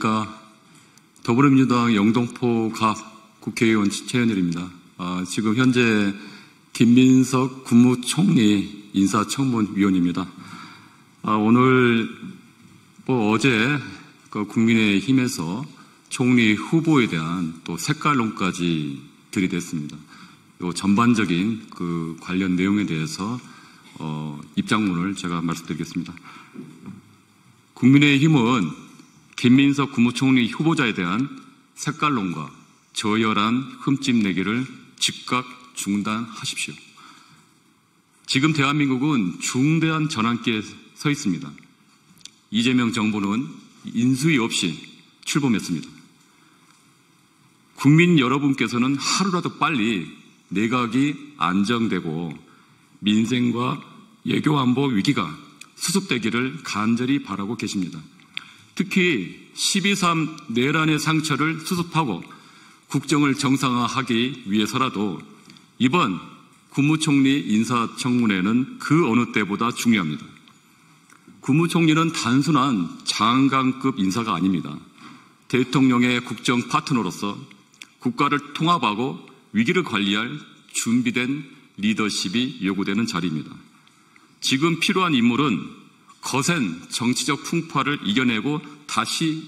안녕하십니까. 더불어민주당 영등포갑 국회의원 최현일입니다. 지금 현재 김민석 국무총리 인사청문위원입니다. 오늘 어제 국민의힘에서 총리 후보에 대한 또 색깔론까지 들이댔습니다. 전반적인 그 관련 내용에 대해서 입장문을 제가 말씀드리겠습니다. 국민의힘은 김민석 국무총리 후보자에 대한 색깔론과 저열한 흠집내기를 즉각 중단하십시오. 지금 대한민국은 중대한 전환기에 서 있습니다. 이재명 정부는 인수위 없이 출범했습니다. 국민 여러분께서는 하루라도 빨리 내각이 안정되고 민생과 외교안보 위기가 수습되기를 간절히 바라고 계십니다. 특히 12.3 내란의 상처를 수습하고 국정을 정상화하기 위해서라도 이번 국무총리 인사청문회는 그 어느 때보다 중요합니다. 국무총리는 단순한 장관급 인사가 아닙니다. 대통령의 국정 파트너로서 국가를 통합하고 위기를 관리할 준비된 리더십이 요구되는 자리입니다. 지금 필요한 인물은 거센 정치적 풍파를 이겨내고 다시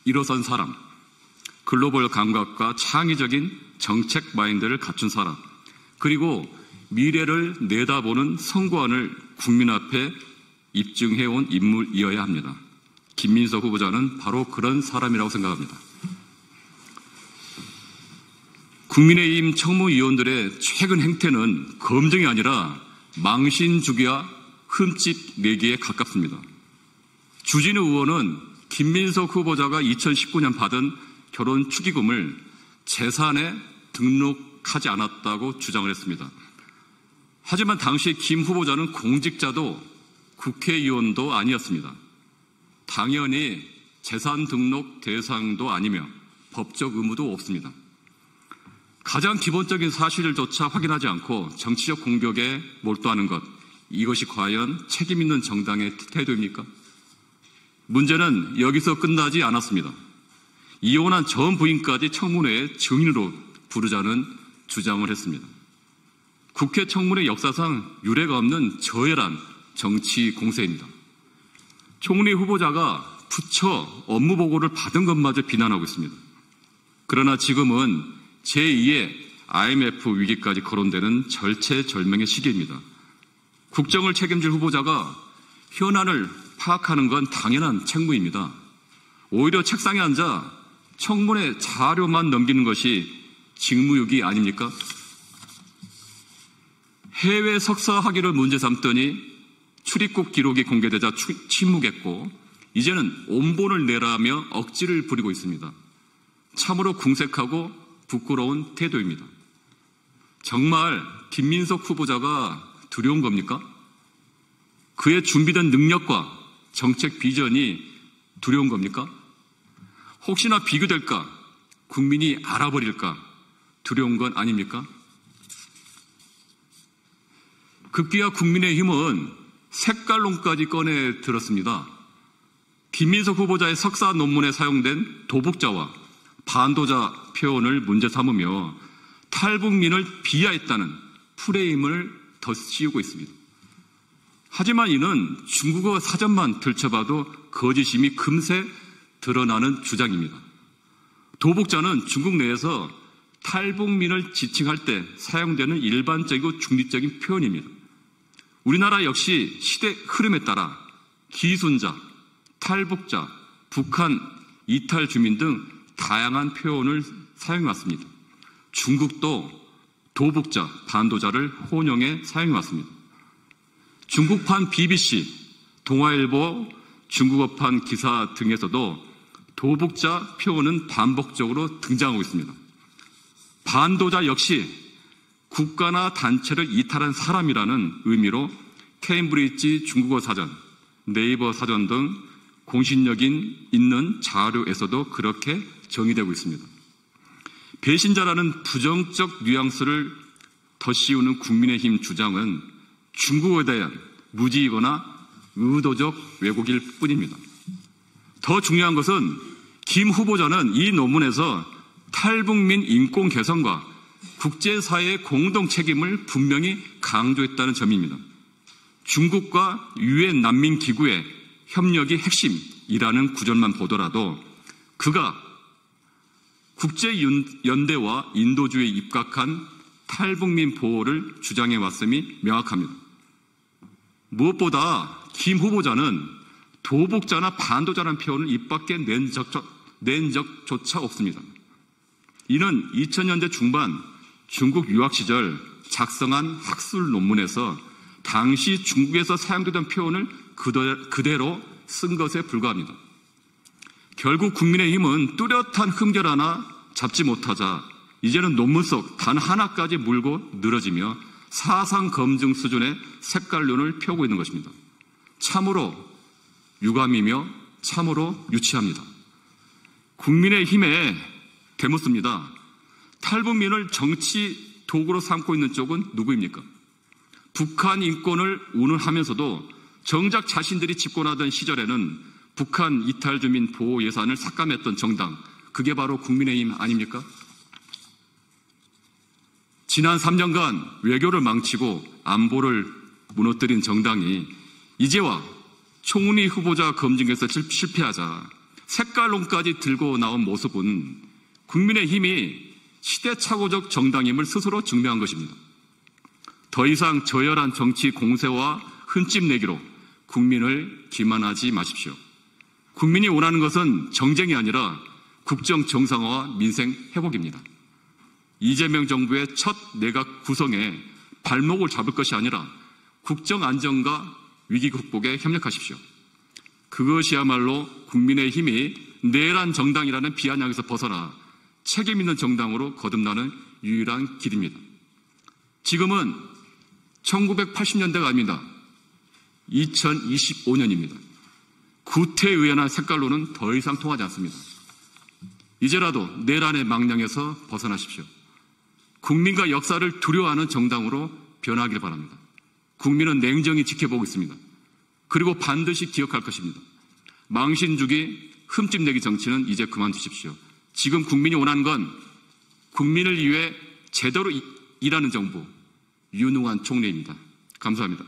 일어선 사람, 글로벌 감각과 창의적인 정책 마인드를 갖춘 사람, 그리고 미래를 내다보는 선구안을 국민 앞에 입증해온 인물이어야 합니다. 김민석 후보자는 바로 그런 사람이라고 생각합니다. 국민의힘 청무위원들의 최근 행태는 검증이 아니라 망신주기와 흠집 내기에 가깝습니다. 주진우 의원은 김민석 후보자가 2019년 받은 결혼 축의금을 재산에 등록하지 않았다고 주장을 했습니다. 하지만 당시 김 후보자는 공직자도 국회의원도 아니었습니다. 당연히 재산 등록 대상도 아니며 법적 의무도 없습니다. 가장 기본적인 사실조차 확인하지 않고 정치적 공격에 몰두하는 것, 이것이 과연 책임 있는 정당의 태도입니까? 문제는 여기서 끝나지 않았습니다. 이혼한 전 부인까지 청문회의 증인으로 부르자는 주장을 했습니다. 국회 청문회 역사상 유례가 없는 저열한 정치 공세입니다. 총리 후보자가 부처 업무 보고를 받은 것마저 비난하고 있습니다. 그러나 지금은 제2의 IMF 위기까지 거론되는 절체절명의 시기입니다. 국정을 책임질 후보자가 현안을 파악하는 건 당연한 책무입니다. 오히려 책상에 앉아 청문회 자료만 넘기는 것이 직무유기 아닙니까? 해외 석사 학위를 문제 삼더니 출입국 기록이 공개되자 침묵했고 이제는 온본을 내라며 억지를 부리고 있습니다. 참으로 궁색하고 부끄러운 태도입니다. 정말 김민석 후보자가 두려운 겁니까? 그의 준비된 능력과 정책 비전이 두려운 겁니까? 혹시나 비교될까? 국민이 알아버릴까? 두려운 건 아닙니까? 급기야 국민의힘은 색깔론까지 꺼내 들었습니다. 김민석 후보자의 석사 논문에 사용된 도북자와 반도자 표현을 문제 삼으며 탈북민을 비하했다는 프레임을 덧씌우고 있습니다. 하지만 이는 중국어 사전만 들춰봐도 거짓임이 금세 드러나는 주장입니다. 도북자는 중국 내에서 탈북민을 지칭할 때 사용되는 일반적이고 중립적인 표현입니다. 우리나라 역시 시대 흐름에 따라 기순자, 탈북자, 북한 이탈 주민 등 다양한 표현을 사용해왔습니다. 중국도 도북자, 반도자를 혼용해 사용해왔습니다. 중국판 BBC, 동아일보, 중국어판 기사 등에서도 도북자 표현은 반복적으로 등장하고 있습니다. 반도자 역시 국가나 단체를 이탈한 사람이라는 의미로 케임브리지 중국어 사전, 네이버 사전 등 공신력 있는 자료에서도 그렇게 정의되고 있습니다. 배신자라는 부정적 뉘앙스를 덧씌우는 국민의힘 주장은 중국어에 대한 무지이거나 의도적 왜곡일 뿐입니다. 더 중요한 것은 김 후보자는 이 논문에서 탈북민 인권 개선과 국제사회의 공동 책임을 분명히 강조했다는 점입니다. 중국과 유엔 난민기구의 협력이 핵심이라는 구절만 보더라도 그가 국제연대와 인도주의에 입각한 탈북민 보호를 주장해 왔음이 명확합니다. 무엇보다 김 후보자는 도북자나 반도자라는 표현을 입 밖에 낸 적조차 없습니다. 이는 2000년대 중반 중국 유학 시절 작성한 학술 논문에서 당시 중국에서 사용되던 표현을 그대로 쓴 것에 불과합니다. 결국 국민의힘은 뚜렷한 흠결 하나 잡지 못하자 이제는 논문 속 단 하나까지 물고 늘어지며 사상 검증 수준의 색깔론을 펴고 있는 것입니다. 참으로 유감이며 참으로 유치합니다. 국민의힘에 되묻습니다. 탈북민을 정치 도구로 삼고 있는 쪽은 누구입니까? 북한 인권을 운운하면서도 정작 자신들이 집권하던 시절에는 북한 이탈 주민 보호 예산을 삭감했던 정당, 그게 바로 국민의힘 아닙니까? 지난 3년간 외교를 망치고 안보를 무너뜨린 정당이 이제와 총리 후보자 검증에서 실패하자 색깔론까지 들고 나온 모습은 국민의힘이 시대착오적 정당임을 스스로 증명한 것입니다. 더 이상 저열한 정치 공세와 흠집 내기로 국민을 기만하지 마십시오. 국민이 원하는 것은 정쟁이 아니라 국정 정상화와 민생 회복입니다. 이재명 정부의 첫 내각 구성에 발목을 잡을 것이 아니라 국정 안정과 위기 극복에 협력하십시오. 그것이야말로 국민의힘이 내란 정당이라는 비아냥에서 벗어나 책임 있는 정당으로 거듭나는 유일한 길입니다. 지금은 1980년대가 아닙니다. 2025년입니다. 구태의연한 색깔로는 더 이상 통하지 않습니다. 이제라도 내란의 망령에서 벗어나십시오. 국민과 역사를 두려워하는 정당으로 변하길 바랍니다. 국민은 냉정히 지켜보고 있습니다. 그리고 반드시 기억할 것입니다. 망신주기, 흠집내기 정치는 이제 그만두십시오. 지금 국민이 원하는 건 국민을 위해 제대로 일하는 정부, 유능한 총리입니다. 감사합니다.